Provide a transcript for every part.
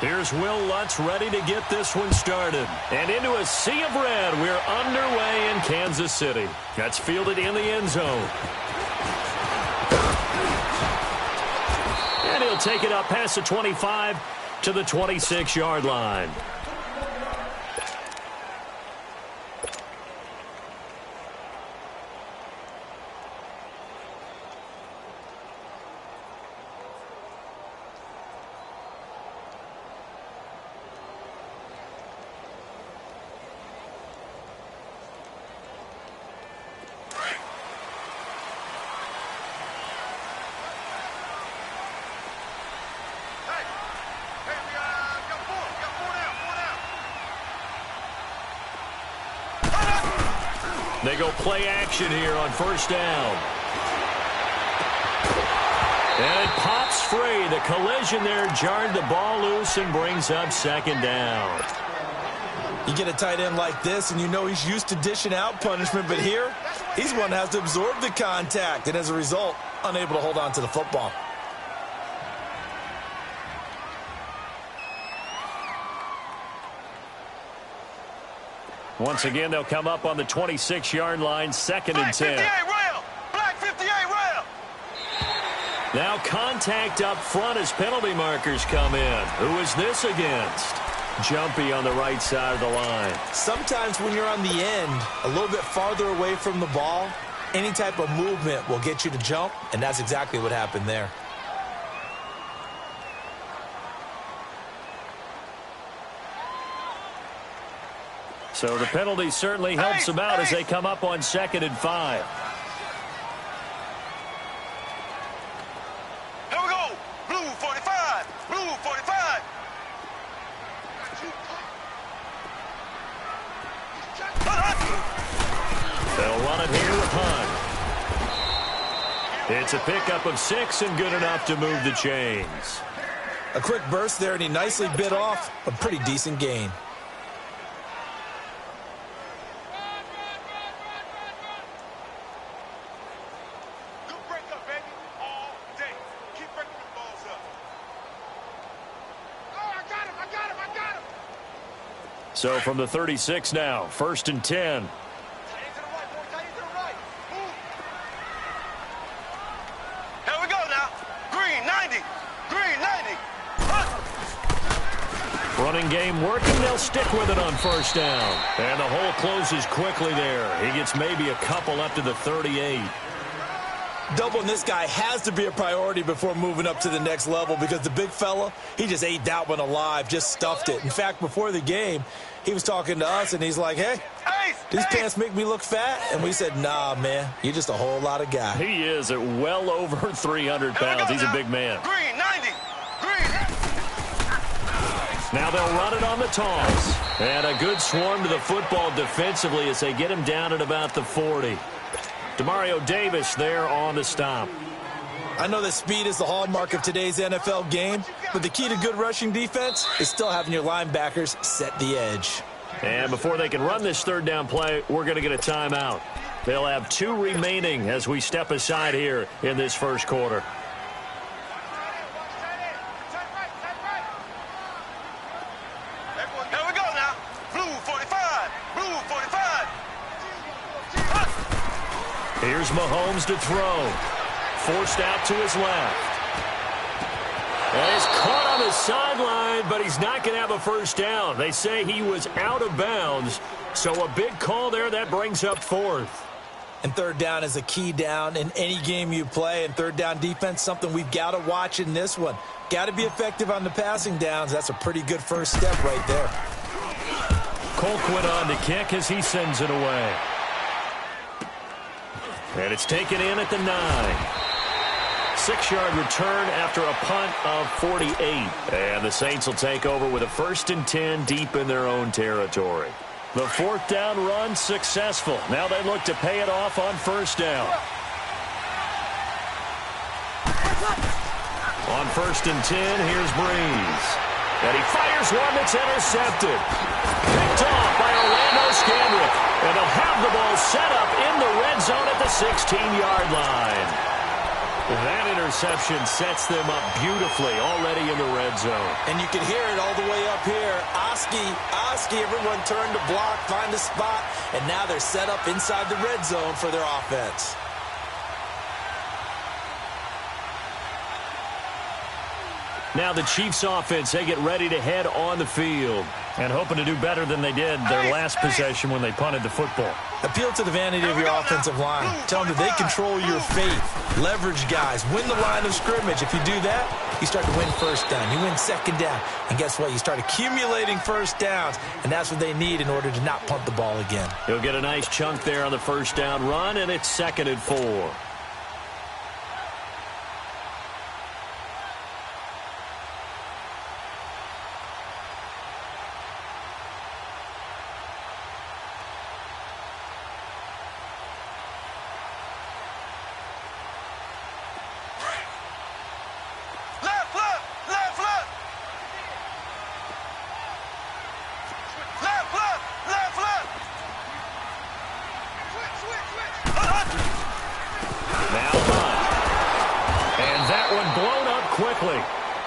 Here's Will Lutz ready to get this one started. And into a sea of red, we're underway in Kansas City. That's fielded in the end zone. And he'll take it up past the 25 to the 26-yard line. They go play action here on first down. And it pops free. The collision there jarred the ball loose and brings up second down. You get a tight end like this, and you know he's used to dishing out punishment, but here, he's one that has to absorb the contact, and as a result, unable to hold on to the football. Once again, they'll come up on the 26-yard line, second and 10. Black 58 rail. Now contact up front as penalty markers come in. Who is this against? Jumpy on the right side of the line. Sometimes when you're on the end, a little bit farther away from the ball, any type of movement will get you to jump, and that's exactly what happened there. So the penalty certainly helps them out as they come up on second and 5. Here we go. Blue 45. Blue 45. They'll run it here with Hunt. It's a pickup of 6 and good enough to move the chains. A quick burst there, and he nicely bit off a pretty decent gain. So from the 36 now, first and 10. Here we go now. Green 90. Green 90. Running game working. They'll stick with it on first down. And the hole closes quickly there. He gets maybe a couple up to the 38. Doubling this guy has to be a priority before moving up to the next level because the big fella, he just ate that one alive, just stuffed it. In fact, before the game, he was talking to us, and he's like, hey, these pants make me look fat? And we said, nah, man, you're just a whole lot of guy. He is at well over 300 pounds. He's a big man. Green 90. Green. Now they'll run it on the toss. And a good swarm to the football defensively as they get him down at about the 40. Demario Davis there on the stop. I know that speed is the hallmark of today's NFL game, but the key to good rushing defense is still having your linebackers set the edge. And before they can run this third down play, we're going to get a timeout. They'll have 2 remaining as we step aside here in this first quarter. Here we go now. Blue 45. Blue 45. Here's Mahomes to throw. Forced out to his left. And he's caught on the sideline, but he's not going to have a first down. They say he was out of bounds, so a big call there. That brings up 4th. And third down is a key down in any game you play, and third down defense, something we've got to watch in this one. Got to be effective on the passing downs. That's a pretty good first step right there. Colquitt on to kick as he sends it away. And it's taken in at the 9. 6-yard return after a punt of 48. And the Saints will take over with a first and 10 deep in their own territory. The 4th down run successful. Now they look to pay it off on first down. On first and 10, here's Breeze. And he fires one that's intercepted. Picked off by Orlando Scandrick. And they'll have the ball set up in the red zone at the 16-yard line. That interception sets them up beautifully already in the red zone. And you can hear it all the way up here. Oski, everyone turned to block, find a spot, and now they're set up inside the red zone for their offense. Now the Chiefs offense, they get ready to head on the field and hoping to do better than they did their last possession when they punted the football. Appeal to the vanity of your offensive line. Tell them that they control your fate. Leverage guys. Win the line of scrimmage. If you do that, you start to win first down. You win second down. And guess what? You start accumulating first downs, and that's what they need in order to not punt the ball again. He'll get a nice chunk there on the first down run, and it's 2nd and 4.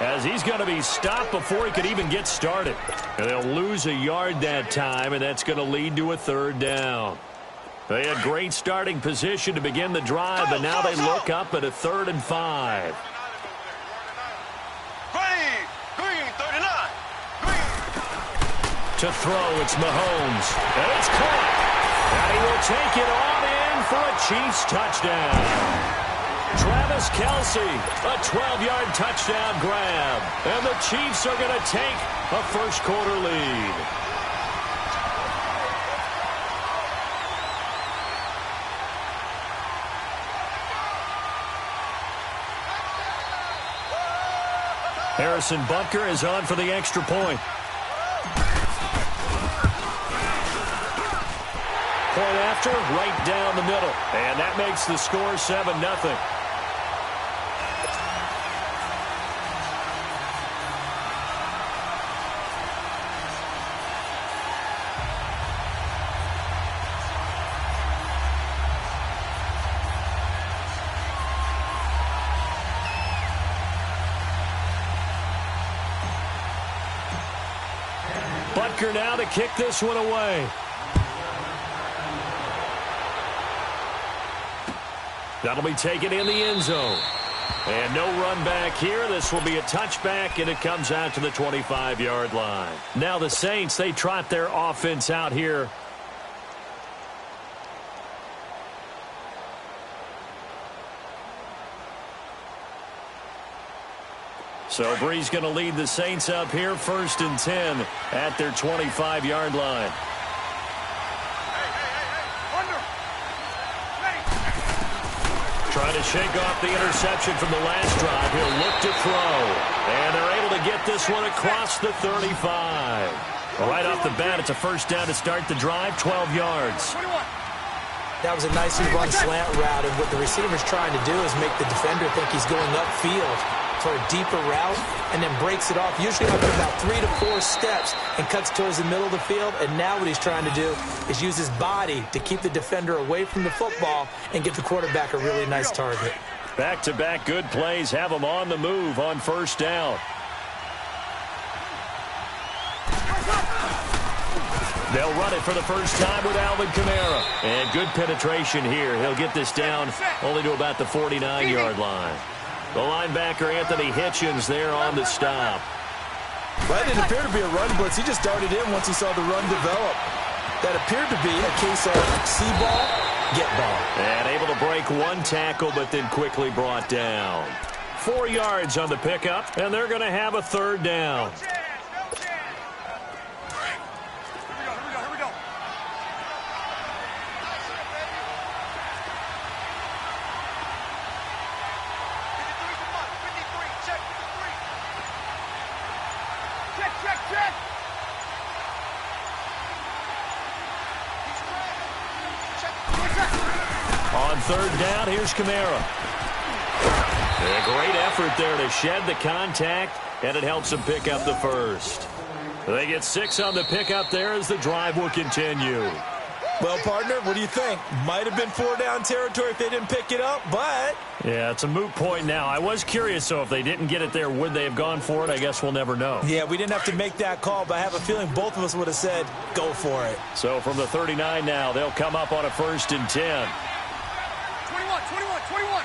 As he's going to be stopped before he could even get started. And they'll lose a yard that time, and that's going to lead to a 3rd down. They had great starting position to begin the drive, but now they look up at a 3rd and 5. Green, 39. Green. To throw, it's Mahomes. And it's caught. And he will take it on in for a Chiefs touchdown. Travis Kelce, a 12-yard touchdown grab. And the Chiefs are going to take a first-quarter lead. Harrison Butker is on for the extra point. Point after, right down the middle. And that makes the score 7-0. Butker now to kick this one away. That'll be taken in the end zone. And no run back here. This will be a touchback, and it comes out to the 25-yard line. Now the Saints, they trot their offense out here. So Bree's going to lead the Saints up here, 1st and 10 at their 25-yard line. Trying to shake off the interception from the last drive. He'll look to throw. And they're able to get this one across the 35. Right off the bat, it's a first down to start the drive, 12 yards. That was a nicely run slant route, and what the receiver's trying to do is make the defender think he's going upfield for a deeper route, and then breaks it off, usually up to about 3 to 4 steps, and cuts towards the middle of the field. And now what he's trying to do is use his body to keep the defender away from the football and give the quarterback a really nice target. Back-to-back good plays have him on the move on first down. They'll run it for the first time with Alvin Kamara. And good penetration here. He'll get this down only to about the 49-yard line. The linebacker, Anthony Hitchens, there on the stop. Well, it didn't appear to be a run blitz. He just darted in once he saw the run develop. That appeared to be a case of see ball, get ball. And able to break one tackle, but then quickly brought down. 4 yards on the pickup, and they're going to have a 3rd down. On 3rd down, here's Kamara. A great effort there to shed the contact, and it helps them pick up the first. They get 6 on the pickup there as the drive will continue. Well, partner, what do you think? Might have been 4-down territory if they didn't pick it up, but... Yeah, it's a moot point now. I was curious, so if they didn't get it there, would they have gone for it? I guess we'll never know. Yeah, we didn't have to make that call, but I have a feeling both of us would have said, go for it. So from the 39 now, they'll come up on a 1st and 10. 21.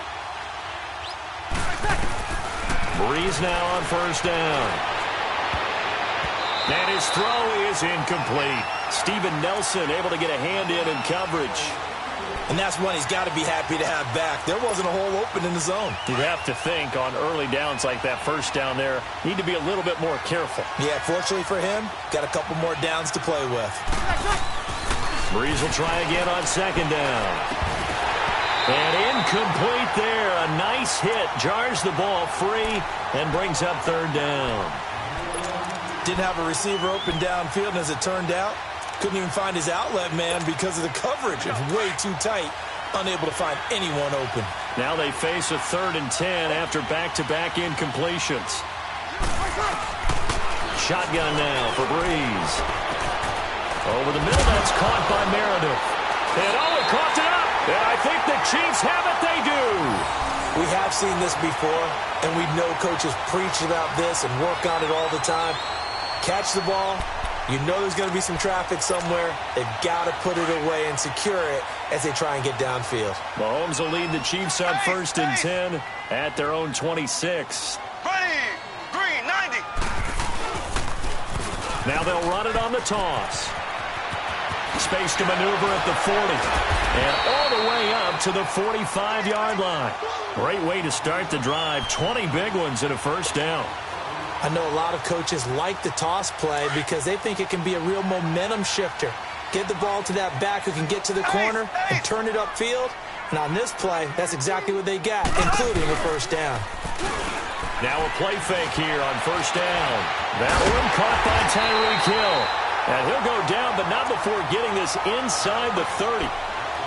Breeze now on 1st down. And his throw is incomplete. Steven Nelson able to get a hand in coverage. And that's one he's got to be happy to have back. There wasn't a hole open in the zone. You'd have to think on early downs like that 1st down there, need to be a little bit more careful. Yeah, fortunately for him, got a couple more downs to play with. Breeze will try again on 2nd down. And incomplete there. A nice hit. Jars the ball free and brings up 3rd down. Didn't have a receiver open downfield, and as it turned out, couldn't even find his outlet man because of the coverage. It's way too tight. Unable to find anyone open. Now they face a 3rd and 10 after back-to-back incompletions. Shotgun now for Breeze. Over the middle, that's caught by Meredith. And he caught it up. And I think the Chiefs have it. They do. We have seen this before, and we know coaches preach about this and work on it all the time. Catch the ball. You know there's going to be some traffic somewhere. They've got to put it away and secure it as they try and get downfield. Mahomes will lead the Chiefs on 1st and 10 at their own 26. Ready, green, 90. Now they'll run it on the toss. Space to maneuver at the 40. And all the way up to the 45-yard line. Great way to start the drive. 20 big ones and a 1st down. I know a lot of coaches like the toss play because they think it can be a real momentum shifter. Get the ball to that back who can get to the corner and turn it upfield. And on this play, that's exactly what they got, including a 1st down. Now a play fake here on 1st down. That one caught by Tyreek Hill. And he'll go down, but not before getting this inside the 30.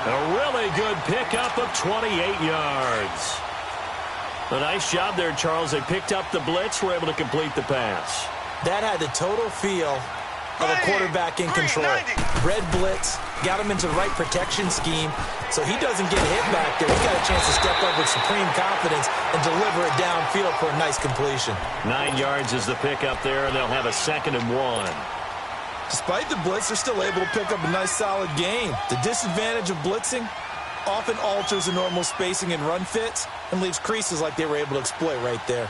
A really good pickup of 28 yards. A nice job there, Charles. They picked up the blitz, were able to complete the pass. That had the total feel of a quarterback in control. Red blitz, got him into the right protection scheme, so he doesn't get hit back there. He got a chance to step up with supreme confidence and deliver it downfield for a nice completion. 9 yards is the pickup there, and they'll have a 2nd and 1. Despite the blitz, they're still able to pick up a nice solid gain. The disadvantage of blitzing often alters the normal spacing and run fits and leaves creases like they were able to exploit right there.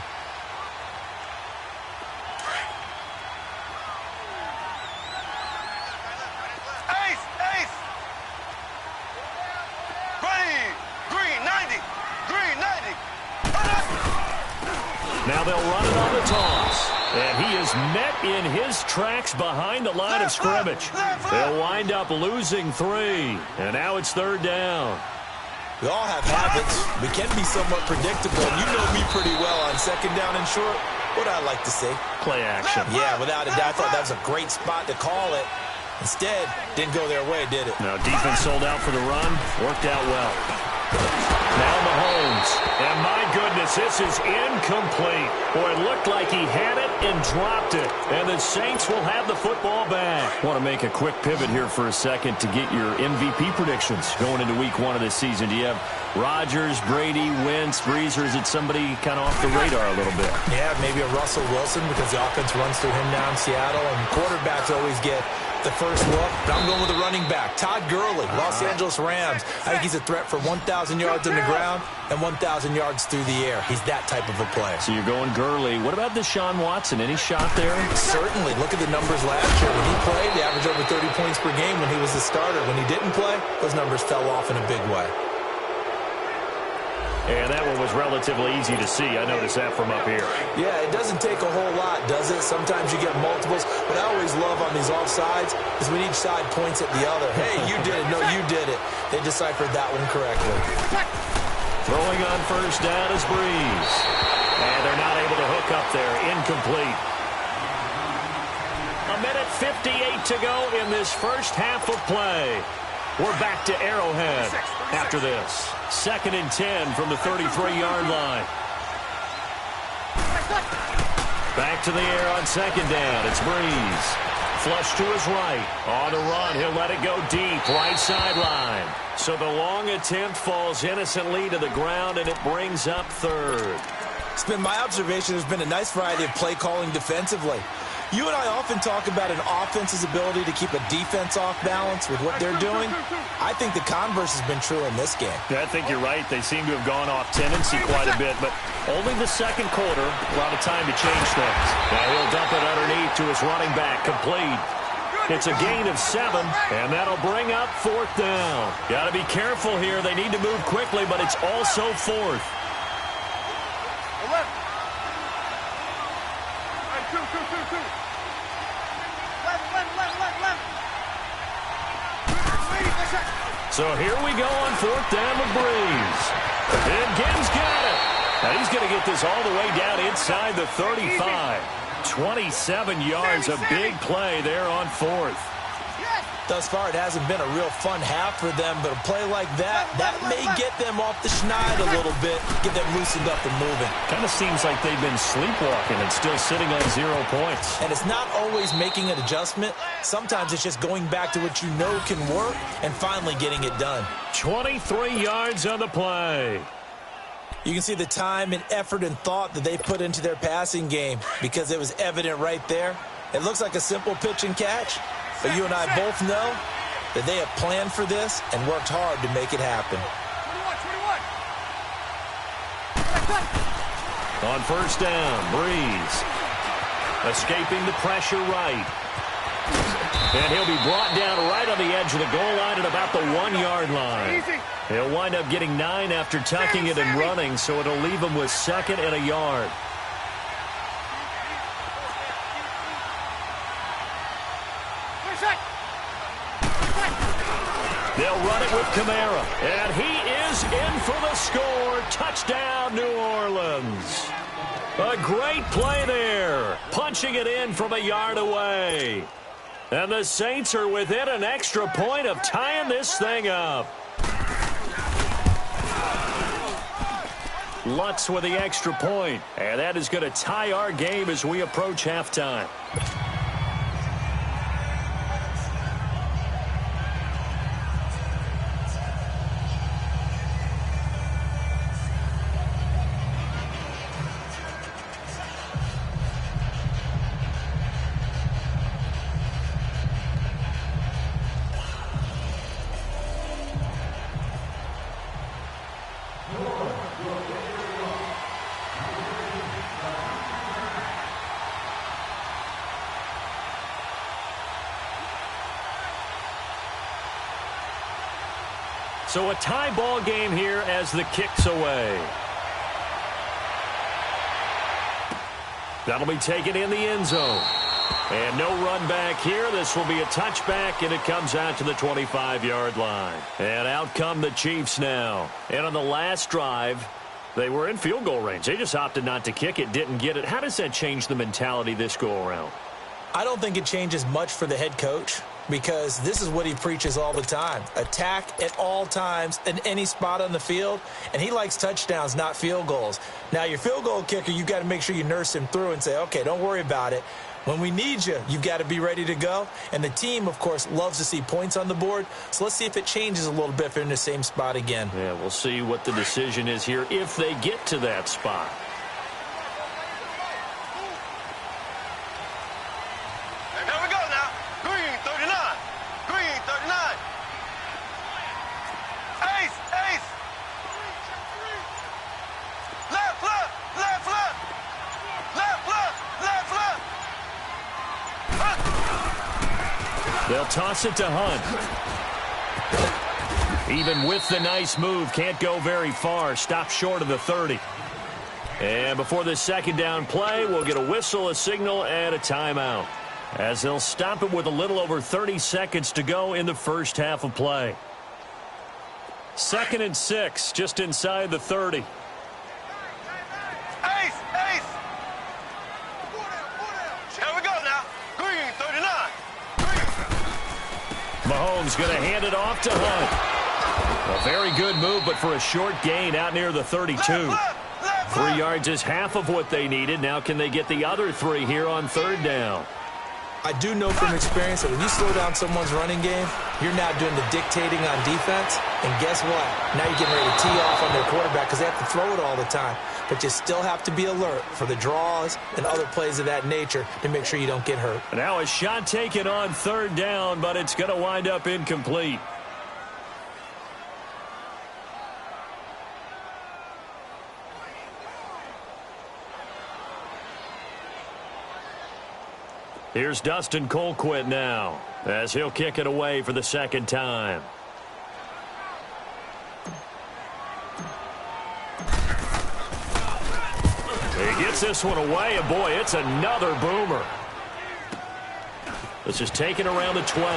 Ace. Ready, green, 90. Green, 90. Now they'll run it on the toss. And he is met in his tracks behind the line of scrimmage. They'll wind up losing 3. And now it's 3rd down. We all have habits. We can be somewhat predictable. You know me pretty well on 2nd down and short. What I like to say? Play action. Yeah, without a doubt. I thought that was a great spot to call it. Instead, didn't go their way, did it? Now defense sold out for the run. Worked out well. Now Mahomes. And my goodness, this is incomplete. Boy, it looked like he had it and dropped it. And the Saints will have the football back. Want to make a quick pivot here for a second to get your MVP predictions going into week 1 of this season. Do you have Rodgers, Brady, Wentz, Breeze, or is it somebody kind of off the radar a little bit? Yeah, maybe a Russell Wilson because the offense runs through him now in Seattle. And quarterbacks always get the first look. But I'm going with the running back, Todd Gurley, Los Angeles Rams. I think he's a threat for 1,000 yards on the ground and 1,000 yards through the air. He's that type of a player. So you're going Gurley. What about Deshaun Watson? Any shot there? Certainly. Look at the numbers last year. When he played, he averaged over 30 points per game when he was the starter. When he didn't play, those numbers fell off in a big way. And that one was relatively easy to see. I noticed that from up here. Yeah, it doesn't take a whole lot, does it? Sometimes you get multiples. What I always love on these offsides is when each side points at the other. Hey, you did it. No, you did it. They deciphered that one correctly. Throwing on 1st down is Breeze. And they're not able to hook up there. Incomplete. 1:58 to go in this first half of play. We're back to Arrowhead after this. 2nd and 10 from the 33-yard line. Back to the air on 2nd down. It's Breeze. Flush to his right. On the run, he'll let it go deep, right sideline. So the long attempt falls innocently to the ground, and it brings up third. It's been my observation there's been a nice variety of play calling defensively. You and I often talk about an offense's ability to keep a defense off balance with what they're doing. I think the converse has been true in this game. Yeah, I think you're right. They seem to have gone off tendency quite a bit, but only the second quarter, a lot of time to change things. Now he'll dump it underneath to his running back, complete. It's a gain of 7, and that'll bring up fourth down. Got to be careful here. They need to move quickly, but it's also fourth. So here we go on fourth down with Breeze. And Gibbs got it. Now he's going to get this all the way down inside the 35. 27 yards, a big play there on fourth. Thus far, it hasn't been a real fun half for them, but a play like that may get them off the schneid a little bit, get them loosened up and moving. Kind of seems like they've been sleepwalking and still sitting on 0 points. And it's not always making an adjustment. Sometimes it's just going back to what you know can work and finally getting it done. 23 yards on the play. You can see the time and effort and thought that they put into their passing game because it was evident right there. It looks like a simple pitch and catch, but you and I both know that they have planned for this and worked hard to make it happen. 21. On first down, Breeze. Escaping the pressure right. And he'll be brought down right on the edge of the goal line at about the 1-yard line. He'll wind up getting 9 after tucking it and running, so it'll leave him with 2nd and a yard. They'll run it with Kamara, and he is in for the score. Touchdown, New Orleans. A great play there, punching it in from a yard away. And the Saints are within an extra point of tying this thing up. Lutz with the extra point, and that is going to tie our game as we approach halftime. So a tie ball game here as the kick's away. That'll be taken in the end zone. And no run back here. This will be a touchback, and it comes out to the 25-yard line. And out come the Chiefs now. And on the last drive, they were in field goal range. They just opted not to kick it, didn't get it. How does that change the mentality this go-around? I don't think it changes much for the head coach, because this is what he preaches all the time. Attack at all times in any spot on the field, and he likes touchdowns, not field goals. Now, your field goal kicker, you've got to make sure you nurse him through and say, okay, don't worry about it. When we need you, you've got to be ready to go. And the team, of course, loves to see points on the board. So let's see if it changes a little bit if they're in the same spot again. Yeah, we'll see what the decision is here if they get to that spot. Here we go now. Green 39. Green 39. Ace, ace. Left, left, left, left. Left, left, left, left. They'll toss it to Hunt. Even with the nice move, can't go very far. Stop short of the 30. And before the second down play, we'll get a whistle, a signal, and a timeout, as they'll stop it with a little over 30 seconds to go in the first half of play. 2nd and 6, just inside the 30. Ace, ace. Here we go now. Green 39. Mahomes going to hand it off to Hunt. A very good move, but for a short gain out near the 32. 3 yards is half of what they needed. Now can they get the other 3 here on third down? I do know from experience that when you slow down someone's running game, you're now doing the dictating on defense. And guess what? Now you're getting ready to tee off on their quarterback because they have to throw it all the time. But you still have to be alert for the draws and other plays of that nature to make sure you don't get hurt. Now a shot taken on third down, but it's going to wind up incomplete. Here's Dustin Colquitt now, as he'll kick it away for the second time. He gets this one away, and boy, it's another boomer. This is taken around the 12.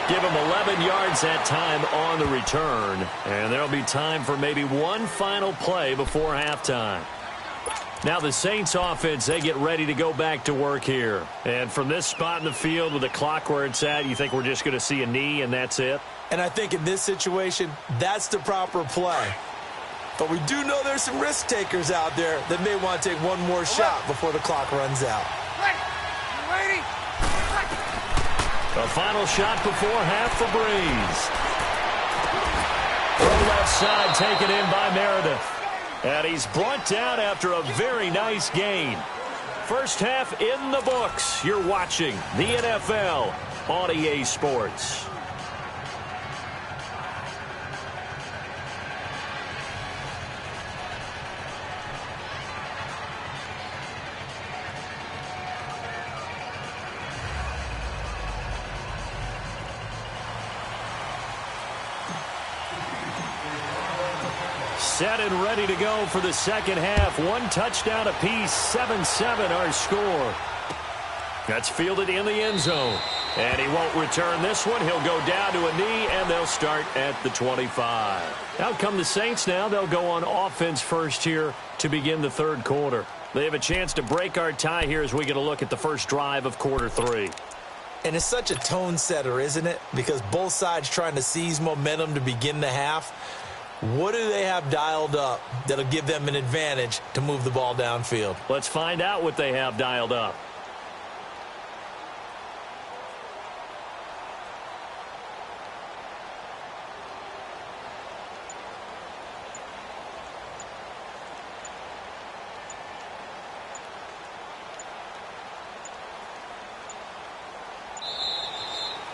Give him 11 yards that time on the return, and there'll be time for maybe one final play before halftime. Now the Saints offense, they get ready to go back to work here. And from this spot in the field with the clock where it's at, you think we're just going to see a knee and that's it? And I think in this situation, that's the proper play. But we do know there's some risk takers out there that may want to take one more shot before the clock runs out. Ready? A final shot before half for Breeze. From left side, taken in by Meredith. And he's brought down after a very nice gain. First half in the books. You're watching the NFL on EA Sports. Set and ready to go for the second half. One touchdown apiece, 7-7 our score. That's fielded in the end zone. And he won't return this one. He'll go down to a knee, and they'll start at the 25. Out come the Saints now. They'll go on offense first here to begin the third quarter. They have a chance to break our tie here as we get a look at the first drive of quarter three. And it's such a tone setter, isn't it? Because both sides trying to seize momentum to begin the half. What do they have dialed up that'll give them an advantage to move the ball downfield? Let's find out what they have dialed up.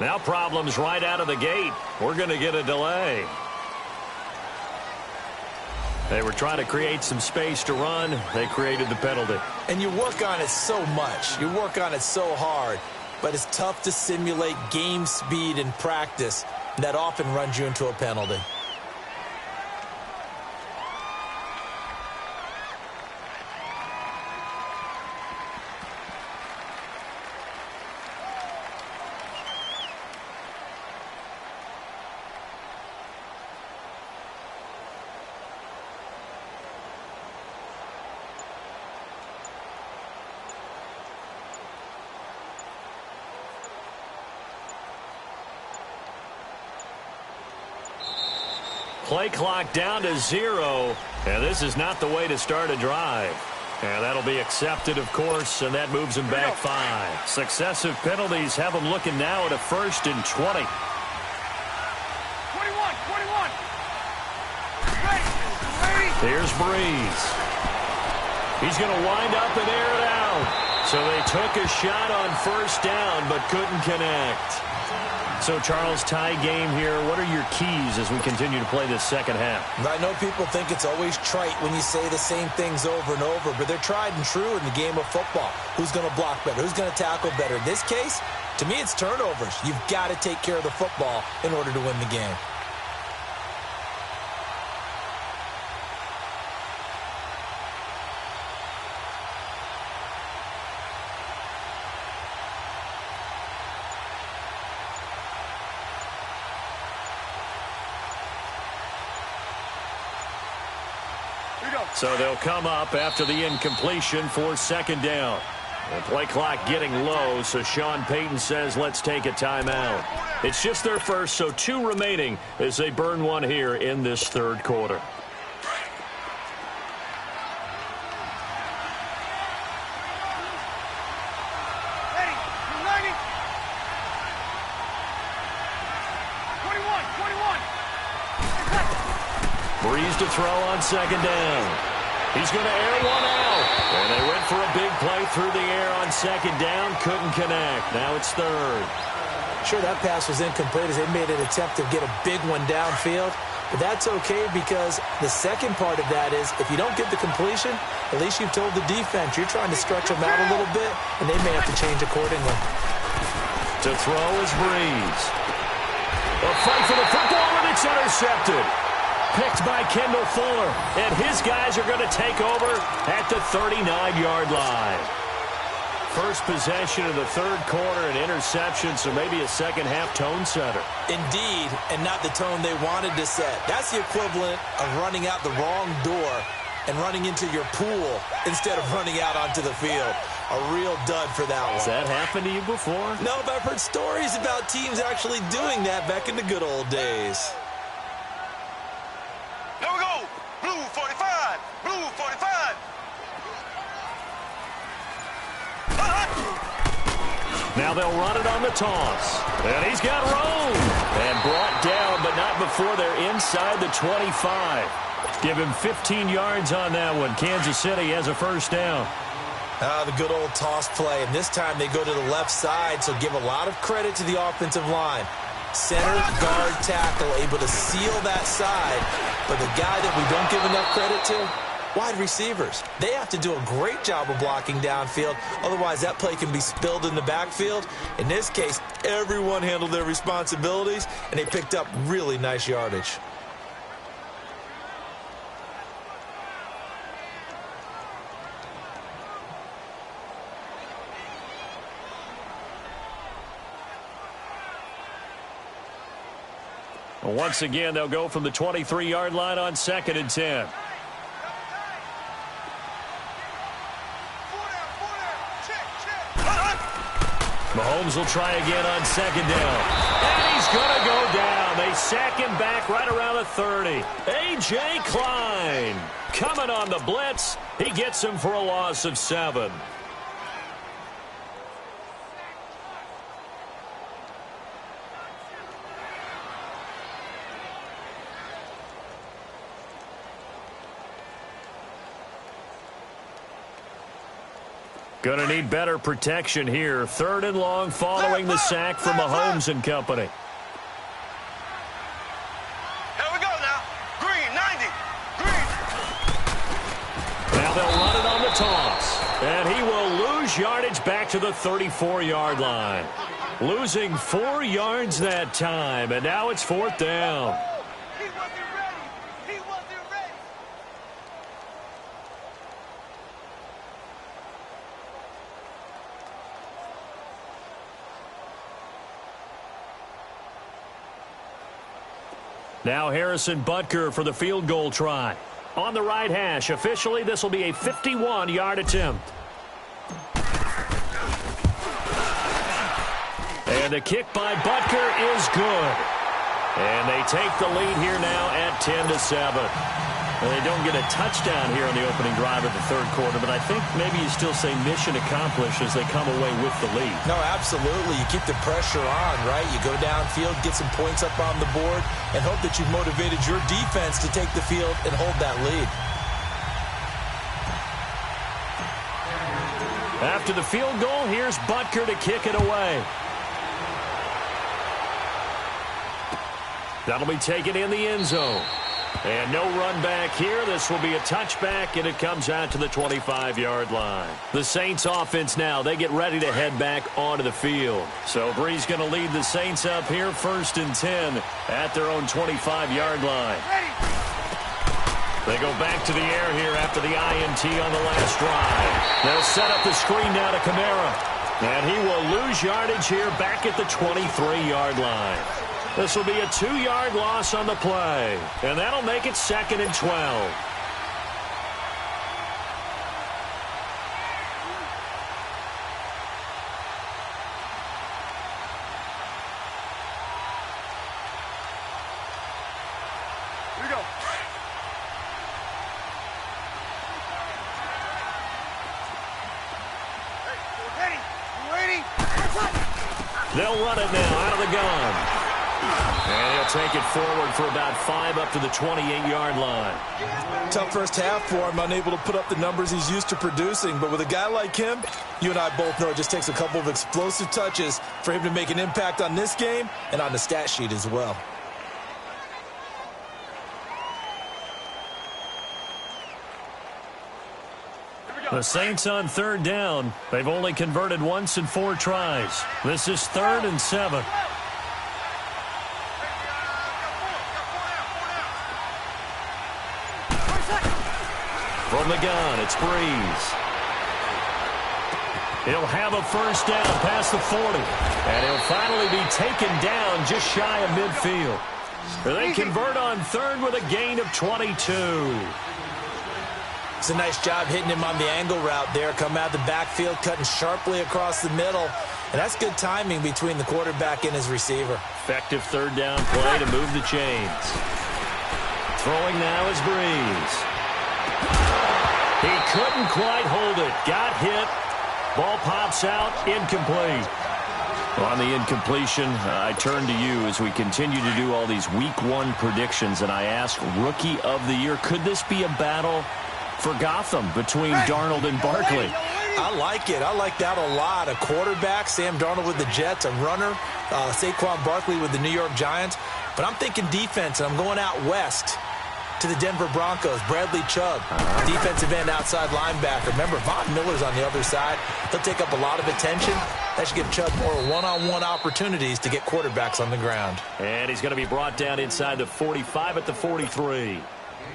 Now problems right out of the gate. We're going to get a delay. They were trying to create some space to run. They created the penalty. And you work on it so much. You work on it so hard. But it's tough to simulate game speed in practice. That often runs you into a penalty. Play clock down to 0, and this is not the way to start a drive. And that'll be accepted, of course, and that moves them back 5. Successive penalties have them looking now at a 1st and 20. 21. Ready. Here's Breeze. He's going to wind up and air it out. So they took a shot on first down, but couldn't connect. So, Charles, tie game here. What are your keys as we continue to play this second half? I know people think it's always trite when you say the same things over and over, but they're tried and true in the game of football. Who's going to block better? Who's going to tackle better? In this case, to me, it's turnovers. You've got to take care of the football in order to win the game. So they'll come up after the incompletion for second down. The play clock getting low, so Sean Payton says, let's take a timeout. It's just their first, so 2 remaining as they burn one here in this third quarter. Breeze to throw on second down. He's going to air one out. And they went for a big play through the air on second down. Couldn't connect. Now it's third. Sure, that pass was incomplete as they made an attempt to get a big one downfield. But that's okay because the second part of that is if you don't get the completion, at least you've told the defense you're trying to stretch them out a little bit, and they may have to change accordingly. To throw is Breeze. A fight for the football, and it's intercepted. Picked by Kendall Fuller, and his guys are going to take over at the 39-yard line. First possession of the third quarter, an interception, so maybe a second-half tone setter. Indeed, and not the tone they wanted to set. That's the equivalent of running out the wrong door and running into your pool instead of running out onto the field. A real dud for that one. Has that happened to you before? No, but I've heard stories about teams actually doing that back in the good old days. Here we go. Blue 45. Blue 45. Now they'll run it on the toss. And he's got room. And brought down, but not before they're inside the 25. Give him 15 yards on that one. Kansas City has a first down. The good old toss play. And this time they go to the left side, so give a lot of credit to the offensive line. Center, guard, tackle, able to seal that side. But the guy that we don't give enough credit to, wide receivers. They have to do a great job of blocking downfield. Otherwise, that play can be spilled in the backfield. In this case, everyone handled their responsibilities, and they picked up really nice yardage. Once again, they'll go from the 23-yard line on 2nd and 10. Mahomes will try again on 2nd down. And he's going to go down. They sack him back right around the 30. A.J. Klein coming on the blitz. He gets him for a loss of 7. Going to need better protection here. 3rd and long following the sack from Mahomes and company. Here we go now. Green, 90. Green. Now they'll run it on the toss. And he will lose yardage back to the 34-yard line. Losing 4 yards that time. And now it's 4th down. He wasn't ready. He wasn't ready. Now Harrison Butker for the field goal try. On the right hash. Officially, this will be a 51-yard attempt. And the kick by Butker is good. And they take the lead here now at 10-7. And they don't get a touchdown here on the opening drive of the third quarter, but I think maybe you still say mission accomplished as they come away with the lead. No, absolutely. You keep the pressure on, right? You go downfield, get some points up on the board, and hope that you've motivated your defense to take the field and hold that lead. After the field goal, here's Butker to kick it away. That'll be taken in the end zone. And no run back here. This will be a touchback, and it comes out to the 25-yard line. The Saints offense now, they get ready to head back onto the field. So Breeze going to lead the Saints up here 1st and 10 at their own 25-yard line. They go back to the air here after the INT on the last drive. They'll set up the screen now to Kamara. And he will lose yardage here back at the 23-yard line. This will be a 2-yard loss on the play. And that'll make it 2nd and 12. Here we go. Hey, ready? Ready? They'll run it now out of the gun. And he'll take it forward for about 5 up to the 28-yard line. Tough first half for him, unable to put up the numbers he's used to producing. But with a guy like him, you and I both know it just takes a couple of explosive touches for him to make an impact on this game and on the stat sheet as well. The Saints on 3rd down. They've only converted once in 4 tries. This is 3rd and 7. From the gun, it's Breeze. He'll have a first down past the 40. And he'll finally be taken down just shy of midfield. They convert on 3rd with a gain of 22. It's a nice job hitting him on the angle route there. Come out of the backfield, cutting sharply across the middle. And that's good timing between the quarterback and his receiver. Effective 3rd down play to move the chains. Throwing now is Breeze. He couldn't quite hold it. Got hit. Ball pops out. Incomplete. On the incompletion, I turn to you as we continue to do all these Week 1 predictions, and I ask Rookie of the Year, could this be a battle for Gotham between Darnold and Barkley? I like it. I like that a lot. A quarterback, Sam Darnold with the Jets, a runner, Saquon Barkley with the New York Giants. But I'm thinking defense, and I'm going out west to the Denver Broncos. Bradley Chubb, defensive end, outside linebacker. Remember, Von Miller's on the other side. He'll take up a lot of attention. That should give Chubb more one-on-one opportunities to get quarterbacks on the ground. And he's going to be brought down inside the 45 at the 43.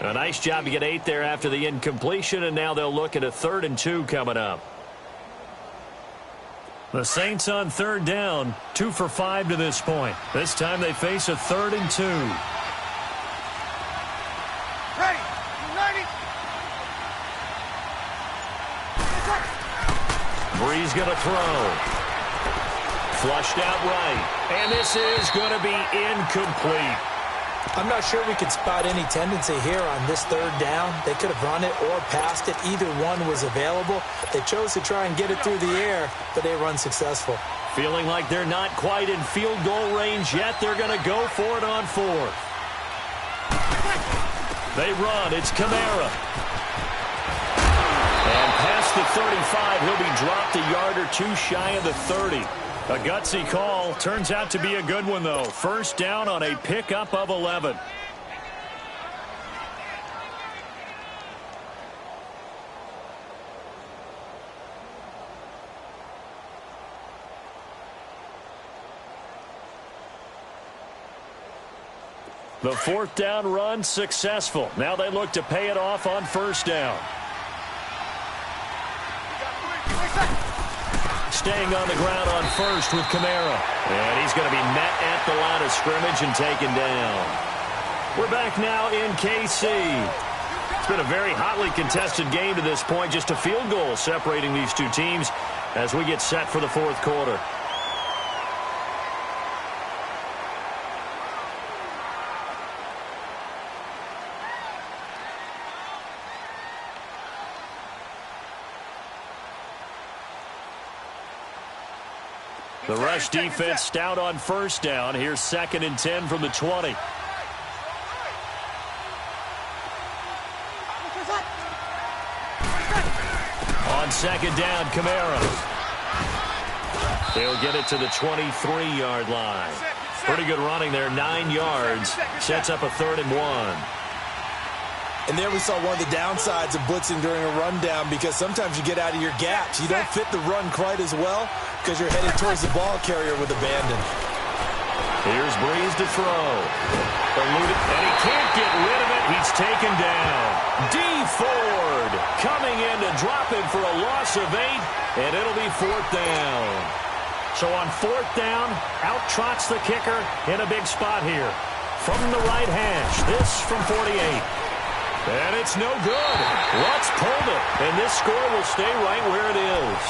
A nice job to get 8 there after the incompletion, and now they'll look at a 3rd and 2 coming up. The Saints on 3rd down, 2 for 5 to this point. This time they face a 3rd and 2. Ready. Breeze going to throw. Flushed out right. And this is going to be incomplete. I'm not sure we could spot any tendency here on this 3rd down. They could have run it or passed it. Either one was available. They chose to try and get it through the air, but they were unsuccessful. Feeling like they're not quite in field goal range yet. They're going to go for it on 4th. They run. It's Kamara. And past the 35, he'll be dropped a yard or 2 shy of the 30. A gutsy call. Turns out to be a good one, though. First down on a pickup of 11. The 4th down run successful. Now they look to pay it off on 1st down. Staying on the ground on 1st with Kamara. And he's going to be met at the line of scrimmage and taken down. We're back now in KC. It's been a very hotly contested game to this point. Just a field goal separating these two teams as we get set for the 4th quarter. The rush defense stout on 1st down. Here's 2nd and 10 from the 20. On 2nd down, Kamara. They'll get it to the 23-yard line. Pretty good running there, 9 yards. Sets up a 3rd and 1. And there we saw one of the downsides of blitzing during a rundown, because sometimes you get out of your gaps. You don't fit the run quite as well because you're headed towards the ball carrier with abandon. Here's Breeze to throw. Eluded, and he can't get rid of it. He's taken down. D. Ford coming in to drop him for a loss of 8, and it'll be 4th down. So on 4th down, out trots the kicker in a big spot here. From the right hash, this from 48. And it's no good. Lutz pulled it, and this score will stay right where it is.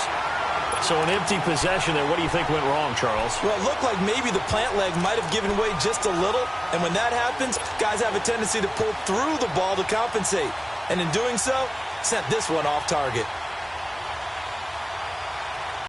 So an empty possession there. What do you think went wrong, Charles? Well, it looked like maybe the plant leg might have given way just a little, and when that happens, guys have a tendency to pull through the ball to compensate. And in doing so, sent this one off target.